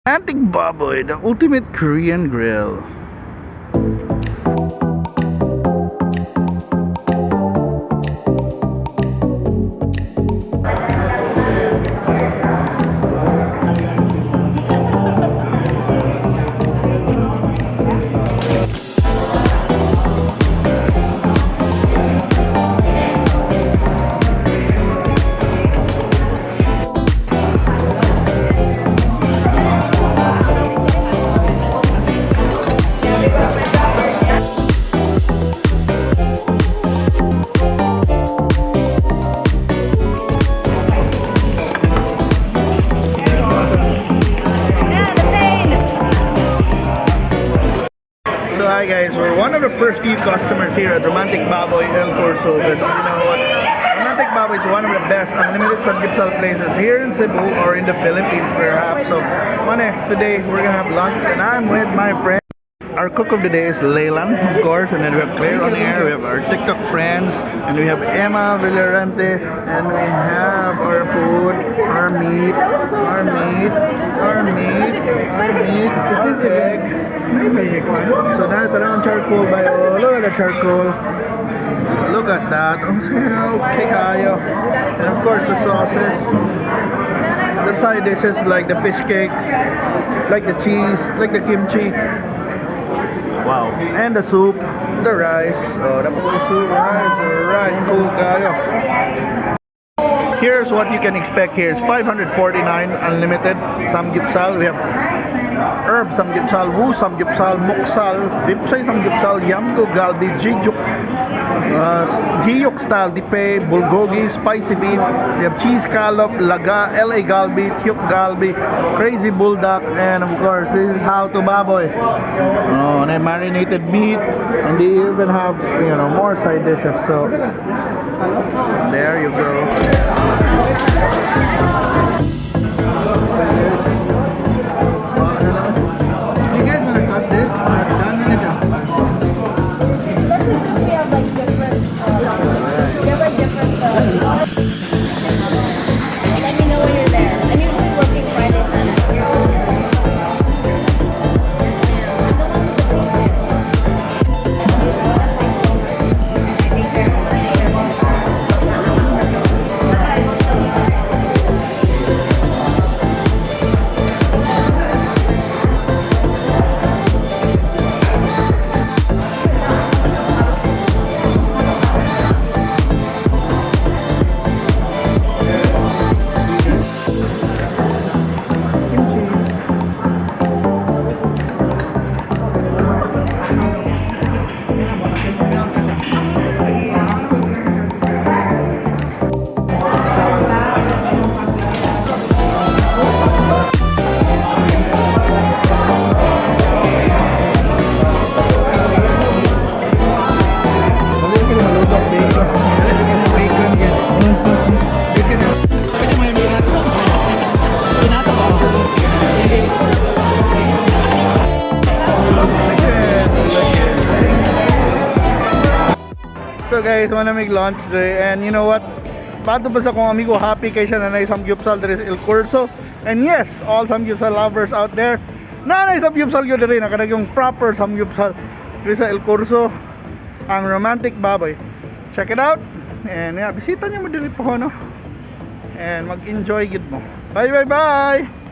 Romantic Baboy, the ultimate Korean grill. So hi guys, we're one of the first few customers here at Romantic Baboy Il Corso because you know what, Romantic Baboy is one of the best unlimited Samgyupsal places here in Cebu or in the Philippines perhaps. So today we're gonna have lunch and I'm with my friend. Our cook of the day is Leyland, of course, and then we have Claire on air, we have our TikTok friends, and we have Emma Villarante, and we have our food, our meat. Is this egg? So that's around charcoal by look at the charcoal. Look at that. Okay, kayo. And of course the sauces. The side dishes like the fish cakes, like the cheese, like the kimchi. Wow. And the soup, the rice. Oh, the soup, rice, alright, cool kayo. Here's what you can expect here. It's 549 unlimited Samgyupsal. We have herb Samgyupsal, Wu Samgyupsal, Muksal, Dipsay Samgyupsal, Yamgo Galbi, Jiyok style Dipe, Bulgogi, Spicy Bean. We have cheese scallop, Laga, LA Galbi, Tiyok Galbi, Crazy Bulldog, and of course this is how to baboy. Oh, and then marinated meat, and they even have more side dishes. So there you go. So guys, wanna make lunch today, and you know what? Pato ba sa kong amigo happy kay siya nanay Samgyupsal there is Il Corso. And yes, all Samgyupsal lovers out there, nanay Samgyupsal yun rin, nakanag yung proper Samgyupsal there sa Il Corso, ang Romantic Baboy. Check it out, and yeah, bisita niyo madali po, no? And mag-enjoy good mo. Bye bye bye!